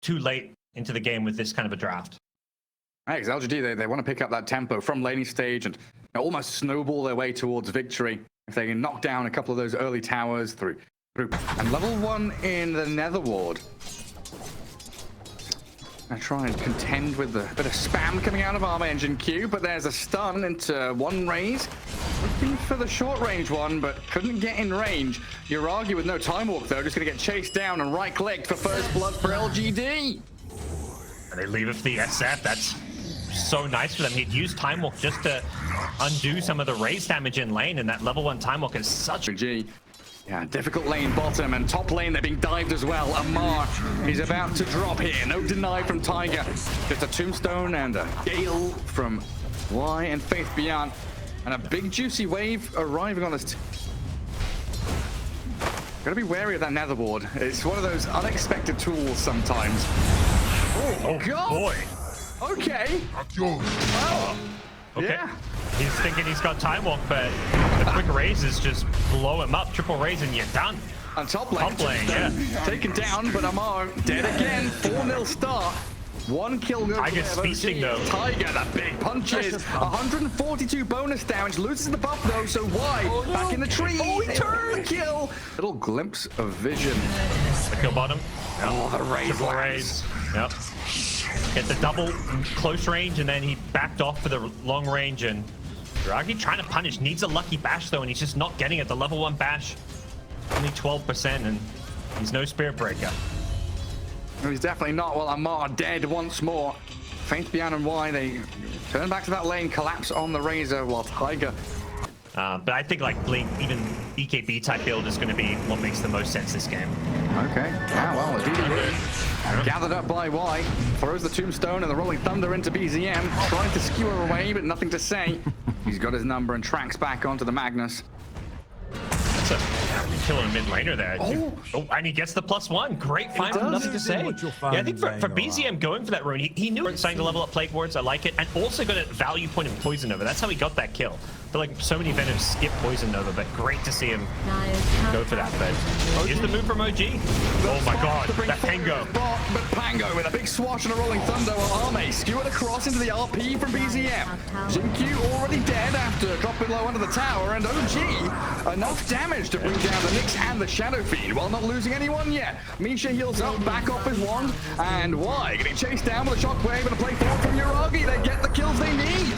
too late into the game with this kind of a draft. Right, because LGD, they want to pick up that tempo from laning stage and almost snowball their way towards victory. If they can knock down a couple of those early towers through. And level 1 in the Nether Ward. I try and contend with a bit of spam coming out of Armor Engine Q, but there's a stun into one raise. Looking for the short range one, but couldn't get in range. Yuragi with no time walk though, just gonna get chased down and right clicked for first blood for LGD. And they leave it for the SF. That's so nice for them. He'd use time walk just to undo some of the raise damage in lane, and that level 1 time walk is such a G. Yeah, difficult lane bottom, and top lane they're being dived as well. Amar, he's about to drop here. No deny from Tiger. Just a tombstone and a gale from Y and Faith Beyond. And a big juicy wave arriving on this. Gotta be wary of that Nether Ward. It's one of those unexpected tools sometimes. Oh God! Boy. Okay. Oh. Okay. Yeah. He's thinking he's got time walk, but the quick raises just blow him up. Triple raise and you're done. On top lane, yeah. Taken down, but Amar dead again. 4-0 start. 1 kill. Tiger's feasting though. Tiger, that big punches. 142 bonus damage. Loses the buff though, so why? Back in the tree. Oh, he turned. Kill. Little glimpse of vision. The kill bottom. Oh, the raise. Triple raise. Yep. Get the double close range, and then he backed off for the long range. And Yuragi trying to punish, needs a lucky bash though, and he's just not getting it. The level 1 bash, only 12%, and he's no spirit breaker. No, he's definitely not. Well, Amar dead once more. Faith Beyond and Y, they turn back to that lane, collapse on the Razor, while Tiger. But I think like Blink, even BKB type build is going to be what makes the most sense this game. Okay. Yeah, well, the DD gathered up by Y, throws the tombstone and the rolling thunder into BZM, trying to skew her away, but nothing to say. He's got his number and tracks back onto the Magnus. That's a killing a mid laner there. Oh, and he gets the +1. Great final, nothing to say. Yeah, I think for BZM going for that rune, he knew starting to level up plague wards. I like it, and also got a value point in Poison Nova. That's how he got that kill. I feel like so many Venoms skip Poison Nova, but great to see him go for that. But here's the move from OG. Oh my God, that Pango. But Pango with a big swash and a rolling thunder while Arme skewered across into the RP from BZM. Jinq already dead after dropping low under the tower, and OG enough damage to bring down the Nyx and the Shadow Fiend while not losing anyone yet. Misha heals up, back off his wand, and Y getting chased down with a shockwave and a play forward from Yuragi. They get the kills they need.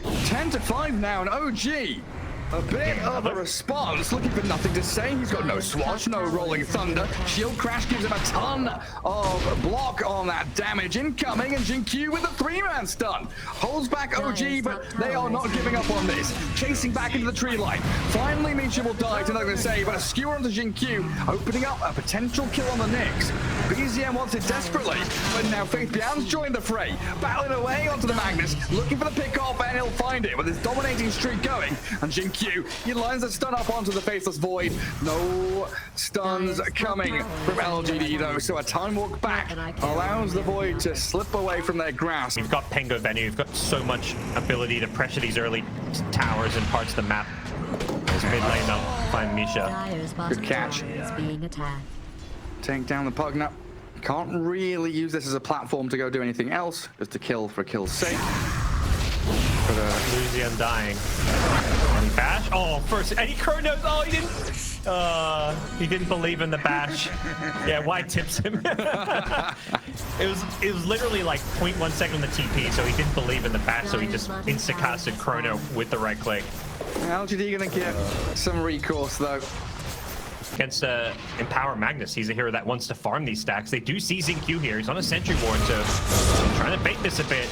10-5 now, and OG a bit of a response, looking for nothing to say. He's got no swash, no rolling thunder. Shield crash gives him a ton of block on that damage incoming, and Jinq with a 3-man stun. Holds back OG, but they are not giving up on this. Chasing back into the tree line. Finally, Misha will die, to nothing to say, but a skewer onto Jinq, opening up a potential kill on the Nyx. BZM wants it desperately, but now Faith Beyond's joined the fray. Battling away onto the Magnus, looking for the pick-off, and he'll find it with his dominating streak going. And Jinq, he lines a stun up onto the Faithless Void. No stuns coming from LGD though, so a time walk back allows the Void to slip away from their grasp. You've got Pango Venu, you've got so much ability to pressure these early towers and parts of the map. There's mid lane now, find Misha. Good catch. Take down the Pugna. Can't really use this as a platform to go do anything else, just to kill for kill's sake. Lose the Undying. And he bash? Oh, first, and he chronos. Oh, he didn't believe in the bash. Yeah, why tips him? it was literally like 0.1 second on the TP, so he didn't believe in the bash, so he just insta-casted chrono with the right click. LGD gonna get some recourse though. Against Empower Magnus, he's a hero that wants to farm these stacks. They do see Jinq here. He's on a sentry ward, so trying to bait this a bit.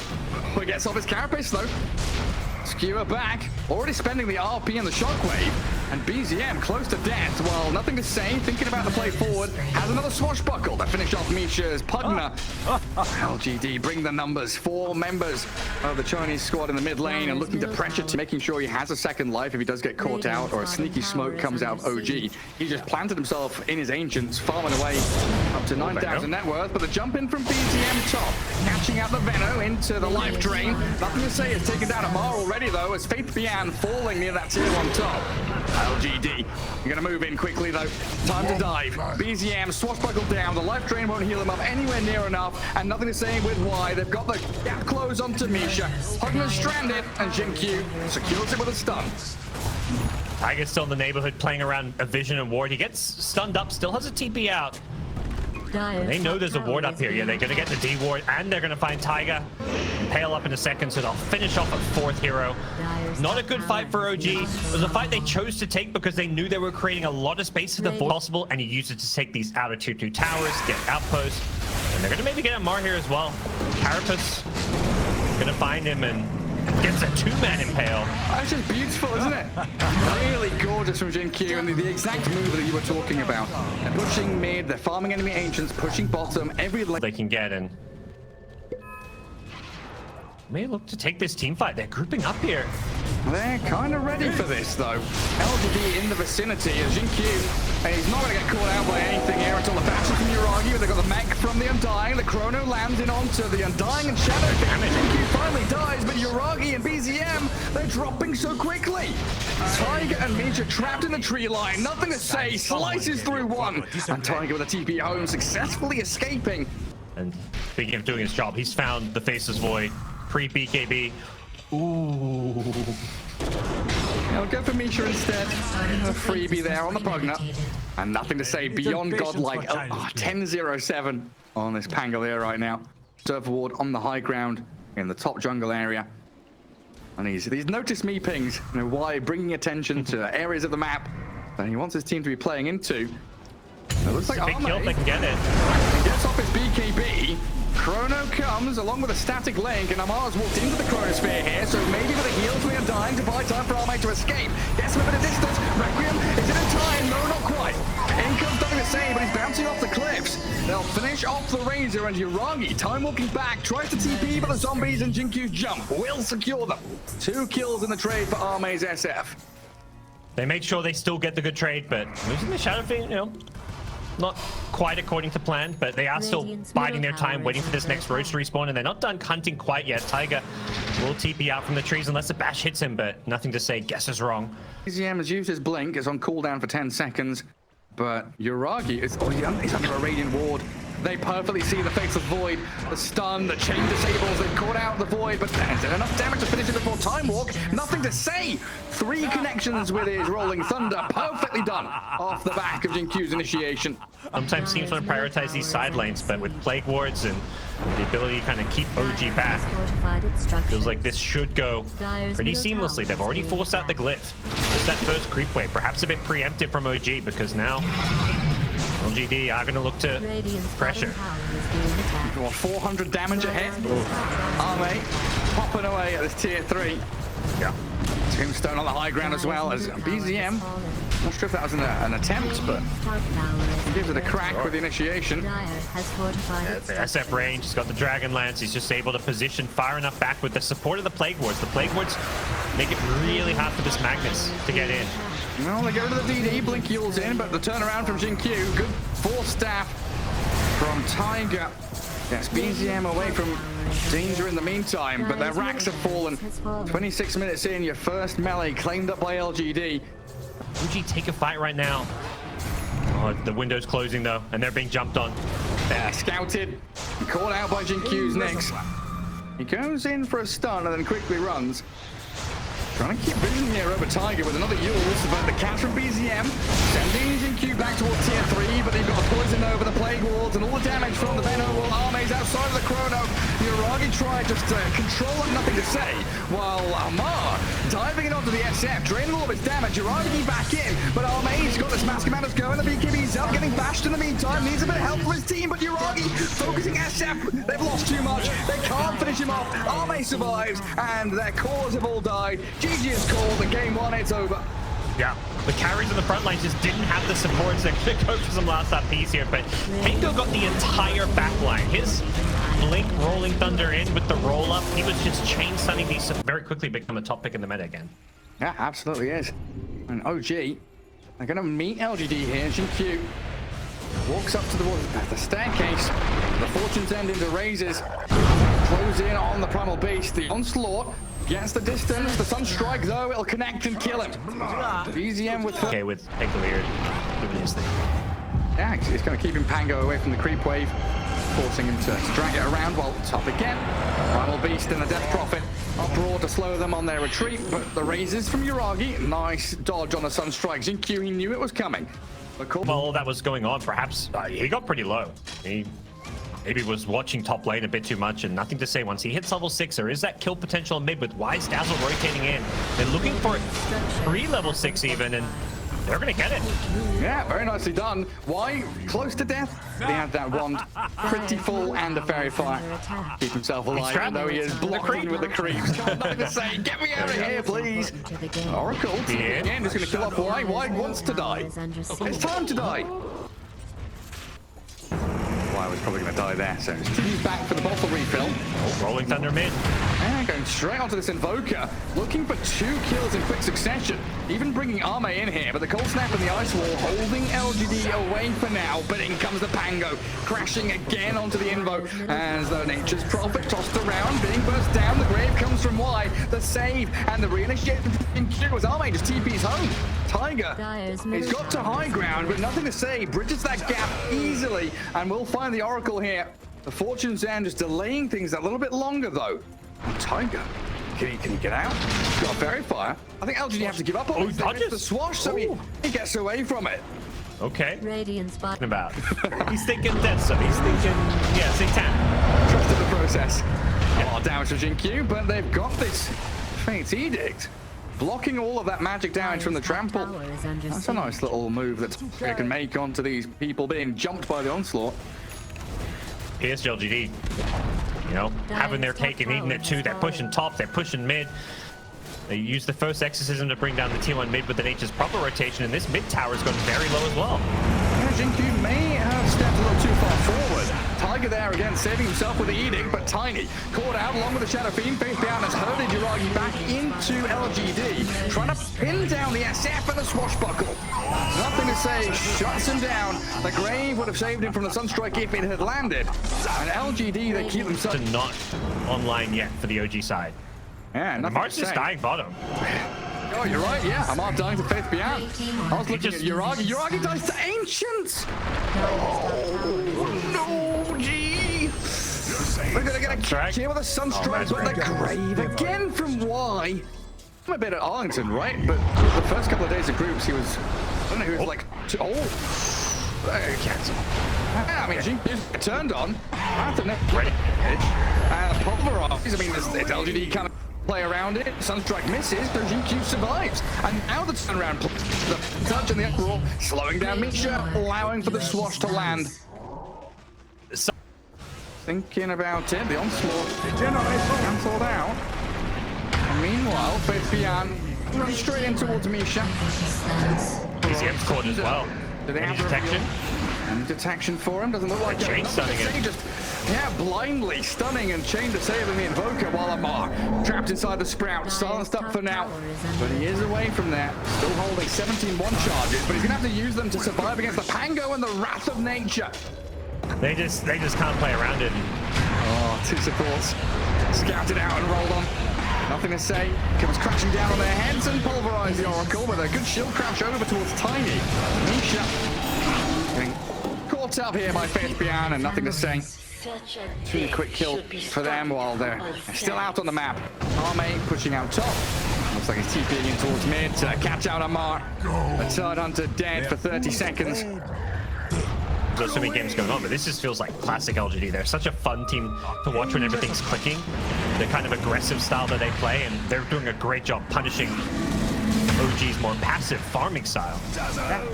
He gets off his carapace though. Skewer back, already spending the RP and the shockwave, and BZM close to death, while nothing to say, thinking about the play forward, has another swashbuckle to finish off Misha's Pugna. LGD bring the numbers, 4 members of the Chinese squad in the mid lane, and looking to pressure to making sure he has a second life if he does get caught out, or a sneaky smoke comes out of OG. He just planted himself in his Ancients, farming away up to 9,000 net worth, but the jump in from BZM top, catching out the Veno into the life drain. Nothing to say, it's taken down Amar already though, as Faith Beyond falling near that tier 1 top. LGD, you're going to move in quickly though. Time to dive. BZM swashbuckled down. The life drain won't heal him up anywhere near enough, and nothing to say with why. They've got the gap closed on Tamisha. Hugner's stranded, and Jinkyu secures it with a stun. Tiger's still in the neighborhood playing around a vision and ward. He gets stunned up, still has a TP out. They know there's a ward up here. Yeah, they're going to get the D ward, and they're going to find Tiger. Impale up in a second, so they'll finish off a fourth hero. Not a good fight for OG. It was a fight they chose to take because they knew they were creating a lot of space for the void possible, and he used it to take these outer 2-2 towers, get outposts, and they're going to maybe get Amar here as well. Carapace going to find him and gets a two-man impale. That's just beautiful, isn't it? Really gorgeous from Jinkyu, and the exact move that you were talking about. They're pushing mid, they're farming enemy ancients, pushing bottom, every lane they can get in. May look to take this team fight. They're grouping up here. They're kind of ready for this, though. LGD in the vicinity as Jinkyu, and he's not going to get caught out by anything here until the fashion from Uragi. They've got the mech from the Undying. The Chrono lands in onto the Undying and Shadow damage. Jinkyu finally dies, but Uragi and BZM, they're dropping so quickly. Tiger and Misha trapped in the tree line. Nothing to say. Slices through one. And Tiger with a TP home, successfully escaping. And speaking of doing his job, he's found the Faceless Void. Pre-BKB. Ooh. I'll go for Misha instead. A freebie there on the Pugna. And nothing to say beyond godlike. 10-0-7 on this Pangolier right now. Serve ward on the high ground in the top jungle area. And he's noticed me pings. You know why? Bringing attention to areas of the map that he wants his team to be playing into. It looks like a big kill if they can get it. He gets off his BKB. Chrono comes along with a static link, and Amar's walked into the Chronosphere here, so maybe with a heal to him dying to buy time for Arme to escape. Gets him a bit of distance. Requiem, is it in time? No, not quite. In comes nothing to say, but he's bouncing off the cliffs. They'll finish off the Razor, and Uragi, time walking back, tries to TP, but the zombies and Jinkyu's jump will secure them. 2 kills in the trade for Arme's SF. They made sure they still get the good trade, but losing the Shadow Fiend, you know, not quite according to plan, but they are still biding their time, waiting for this next roach to respawn, and they're not done hunting quite yet. Tiger will TP out from the trees unless the bash hits him, but nothing to say. Guess is wrong. BZM has used his blink. It's on cooldown for 10 seconds, but Uragi is he's under a Radiant Ward. They perfectly see the Faceless Void, the stun, the chain disables. They've caught out the Void, but there's enough damage to finish it before Time Walk. Nothing to say. 3 connections with his Rolling Thunder. Perfectly done off the back of Jinkyu's initiation. Sometimes teams want to prioritize these side lanes, but with Plague Wards and the ability to kind of keep OG back, feels like this should go pretty seamlessly. They've already forced out the Glyph. Just that first creep wave, perhaps a bit preemptive from OG, because now LGD are going to look to pressure. 400 damage ahead. Arme popping away at this tier 3. Yeah. Tombstone on the high ground as well as BZM. Not sure if that was an attempt, but he gives it a crack with the initiation. Yeah, the SF range, he's got the Dragon Lance. He's just able to position far enough back with the support of the Plague Wards. The Plague Wards make it really hard for this Magnus to get in. Well, they go to the DD, Blink Yule's in, but the turnaround from Jinkyu, good 4 staff from Tiger. Yes, BZM away from danger in the meantime, but their racks have fallen. 26 minutes in, your first melee claimed up by LGD. OG take a fight right now. Oh, the window's closing though, and they're being jumped on. They're scouted, caught out by Jinkyu's Nyx. He goes in for a stun and then quickly runs. Trying to keep vision here over Tiger with another Yules, but the catch from BZM sending Jinkyu back towards tier 3, but they've got the poison over the Plague Wards and all the damage from the Venom. Well, Arme's outside of the Chrono. Uragi tried just to control it, nothing to say, while Amar diving in onto the SF, draining all of its damage. Uragi back in, but Arme's got this Mask Commanders going. The BKB's out, getting bashed in the meantime. Needs a bit of help from his team, but Uragi focusing SF. They've lost too much. They can't finish him off. Arme survives, and their cores have all died. GG is called, and game 1, it's over. Yeah, the carries on the front line just didn't have the supports. They're going to go for some last piece here, but Pingo got the entire back line. His Blink Rolling Thunder in with the roll-up. He was just chain stunning these, very quickly become a top pick in the meta again. Yeah, absolutely is. And OG, they're going to meet LGD here. Jinkyu walks up to the staircase. The Fortune's End into Razors. Close in on the Primal Beast. The Onslaught gets the distance. The Sunstrike, though, it'll connect and kill him. BZM with... Okay, with Egalier doing his thing. Yeah, it's going to keep him Pango away from the creep wave, forcing him to drag it around while top again. Primal Beast and the Death Prophet are brought to slow them on their retreat, but the raises from Yuragi, nice dodge on the Sunstrike. Jinkyu, he knew it was coming. While that was going on, perhaps he got pretty low. He maybe was watching top lane a bit too much, and nothing to say. Once he hits level 6, there is that kill potential in mid with Wise Dazzle rotating in. They're looking for pre-level 6 even, and they're gonna get it. Yeah, very nicely done. Why? Close to death. He had that wand pretty full and a fairy fire. Keep himself alive, even though he is blocking with the creeps. Got nothing to say. Get me out of here, please. Oracle, again, is gonna kill off Y. Y wants to die. It's time to die. Y was probably gonna die there, so he's back for the bottle refill. Oh, rolling thunder mid. And going straight onto this Invoker, looking for 2 kills in quick succession. Even bringing Arme in here, but the cold snap and the ice wall holding LGD away for now. But in comes the Pango, crashing again onto the Invo as the Nature's Prophet tossed around, being burst down. The grave comes from Y, the save, and the reinitiation in Q as Arme just TP's home. Tiger, he's got to high ground, but nothing to say. Bridges that gap easily, and we'll find the Oracle here. The Fortune's End just delaying things a little bit longer, though. And Tiger, can he get out? Got a fairy fire. I think LGD have to give up on it. Dodges the swash, so he gets away from it. Okay. Radiant's bottom. About. He's thinking death, so he's thinking, yeah, Satan. Trusted the process. A lot of damage to Jinkyu, but they've got this Fate's Edict, blocking all of that magic damage from the trample. That's a nice little move that they can make onto these people being jumped by the onslaught. PSG.LGD, you know, having their cake and eating it too. They're pushing top, they're pushing mid. They use the first exorcism to bring down the T1 mid with the Nature's Proper rotation, and this mid tower's gone very low as well. Yeah, Jinkyu may have stepped a little too far forward. Tiger there again, saving himself with the Edict, but Tiny caught out along with the Shadow Fiend. Face down as herded Yuragi back into LGD, trying to pin down the SF and the swashbuckle. Nothing to say, shuts him down. The grave would have saved him from the Sunstrike if it had landed. And LGD, they keep themselves... Not online yet for the OG side. Yeah, nothing March is dying bottom. Oh, you're right, yeah. I'm dying to Faith Beyond. I was looking at Yuragi. Yuragi dies to Ancients! Oh, no, gee! We're gonna get a catch here with a Sunstrike, but the grave again from Y. I'm a bit at Arlington, right? But the first couple of days of groups, he was... I don't know, he was like... cancel. I mean, she turned on. Pulverize. I mean, it's LGD kind of play around it. Sunstrike misses, but Jinkyu survives. And now the turnaround, the touch and the uproar, slowing down Misha, allowing for the swash to land. Thinking about it, the onslaught cancelled out. Meanwhile, Faith Beyond running straight in towards Misha. BZM's caught as well. Do they have detection? And detection for him. Doesn't look like chain stunning it. Just, blindly stunning and chain disabling the Invoker while Amar trapped inside the Sprout. Silenced up for now. But he is away from there. Still holding 17 one charges, but he's going to have to use them to survive against the Pango and the Wrath of Nature. They just can't play around it. Oh, 2 supports. Scouted out and rolled on. Nothing to say. Comes crashing down on their heads and pulverize the Oracle with a good shield crash over towards Tiny. Misha getting caught up here by Faith Beyond and nothing to say. 2 quick kill for them while they're still out on the map. Arme pushing out top. Looks like he's TPing in towards mid to catch out Amar. The Turd Hunter dead for 30 seconds. There's so many games going on, but this just feels like classic LGD. They're such a fun team to watch when everything's clicking. The kind of aggressive style that they play, and they're doing a great job punishing OG's more passive farming style.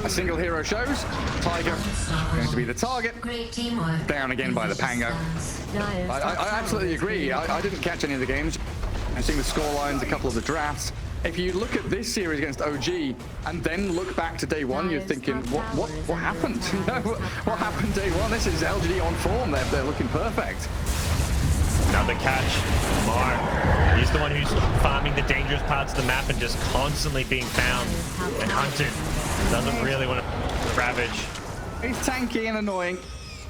A single hero shows. Tiger going to be the target. Down again by the Pango. I absolutely agree. I didn't catch any of the games. I've seen the score lines, a couple of the drafts. If you look at this series against OG and then look back to day one, you're thinking, what happened? What happened day one? This is LGD on form. They're looking perfect. Another catch. Amar, he's the one who's farming the dangerous parts of the map and just constantly being found and hunted. Doesn't really want to ravage. He's tanky and annoying.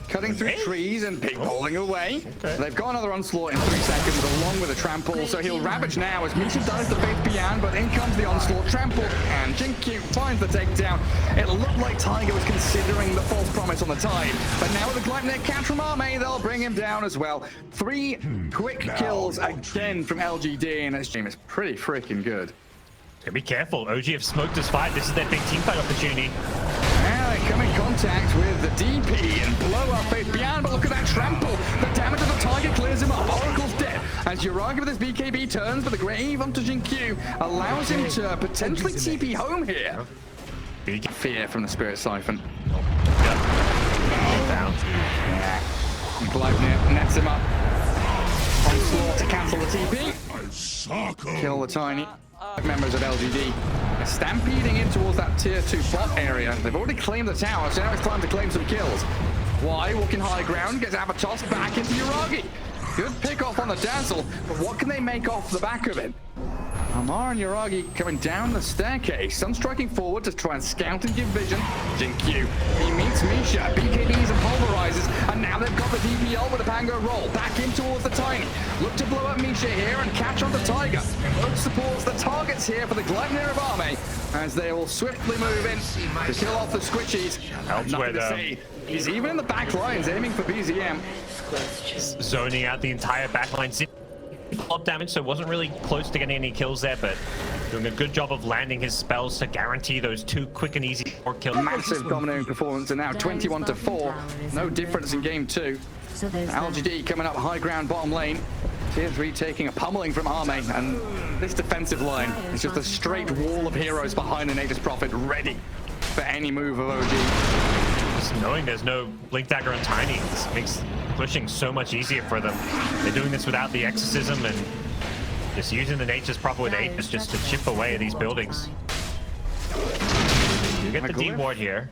cutting through trees and pig-rolling away. Okay. They've got another onslaught in 3 seconds along with a trample, so he'll ravage now as Misha does the Faith Beyond, but in comes the onslaught, trample, and Jinkyu finds the takedown. It looked like Tiger was considering the false promise on the tide, but now with the Gleipnir catch from Arme, they'll bring him down as well. 3 quick kills again from LGD, and this team is pretty freaking good. Be careful. OG have smoked this fight. This is their big team fight opportunity. Now they come in contact with the DP and blow up Faith Beyond, but look at that trample. The damage of the Tiger clears him up. Oracle's dead. As Uragi with his BKB turns, but the grave onto Jinkyu allows him to potentially TP home here. Fear from the Spirit Siphon. Down. Yeah. Gleipnir nets him up. Onslaught to cancel the TP. Kill the Tiny. Members of LGD stampeding in towards that tier 2 bot area. They've already claimed the tower, so now it's time to claim some kills. Why? Walking high ground, gets Avatos back into Uragi. Good pick off on the Dazzle, but what can they make off the back of it? Amar and Uragi coming down the staircase. Sun striking forward to try and scout and give vision. Jinkyu, he meets Misha, BKBs and pulverizes, and now they've got the DPL with a Pango roll. Back in towards the Tiny. Look to blow up Misha here and catch on the Tiger. Both supports the targets here for the Gleipnir of Arme, as they will swiftly move in to kill off the Squishies. Nothing to say. He's even in the back lines aiming for BZM. Zoning out the entire backline. Up damage, so wasn't really close to getting any kills there, but doing a good job of landing his spells to guarantee those 2 quick and easy kills. Massive dominating performance, and now 21-4. No difference in game 2. LGD coming up high ground bottom lane. Tier 3 taking a pummeling from Arme, and this defensive line is just a straight wall of heroes behind the Natus Prophet, ready for any move of OG. Just knowing there's no Blink Dagger on Tiny, this makes pushing so much easier for them. They're doing this without the Exorcism and just using the Nature's Prophet with Aegis just to chip away at these buildings. You get the D-ward here.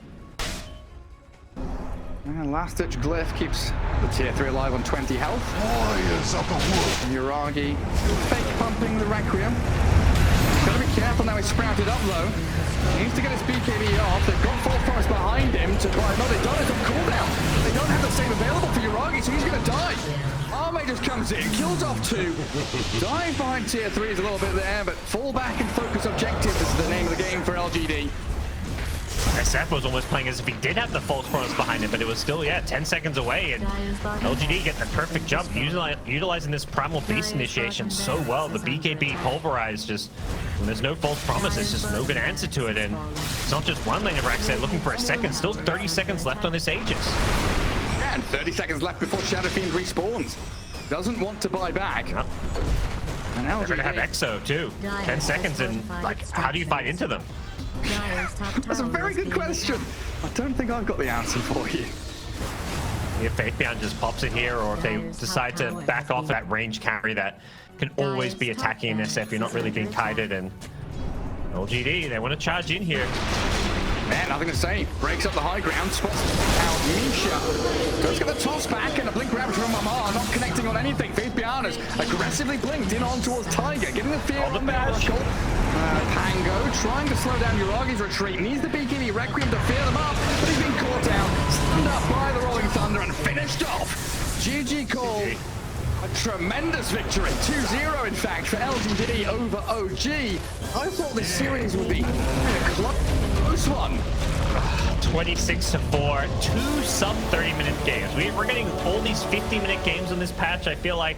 And last-ditch Glyph keeps the tier 3 alive on 20 health. Uragi fake pumping the Requiem. Gotta be careful now, he's sprouted up low. He needs to get his BKB off. They've got False Promise behind him to buy. No, they don't. It's on cooldown. They don't have the save available for Uragi, so he's gonna die. Arme just comes in, kills off 2. Dive behind tier 3 is a little bit there, but fall back and focus objectives is the name of the game for LGD. SF was almost playing as if he did have the false promise behind him, but it was still, 10 seconds away, and LGD getting the perfect jump, utilizing this Primal Beast initiation so well. The BKB pulverized, just when there's no false promise, there's just no good answer to it, and it's not just one lane of Raxet looking for a second, still 30 seconds left on this Aegis. And 30 seconds left before Shadow Fiend respawns. Doesn't want to buy back. Yep. And LGD... They're gonna have Exo too. 10 seconds, and like, how do you fight into them? That's a very good question. I don't think I've got the answer for you. If Faith Beyond just pops it here, or if they decide to back off that range carry that can always be attacking an SF, you're not really being kited, and LGD, they want to charge in here. Man, nothing to say. Breaks up the high ground, spots out Misha. Does get the toss back, and a blink grab from Amar, not connecting on anything. Faith Beyond has aggressively blinked in on towards Tiger, getting the fear on the Oracle. Pango trying to slow down Uragi's retreat. Needs the BKB Requiem to fear them up, but he's been caught down, stunned up by the Rolling Thunder, and finished off. GG call. A tremendous victory, 2-0 in fact for LGD over OG. I thought this series would be a close one. 26-4, 2 sub 30-minute games. We're getting all these 50-minute games on this patch. I feel like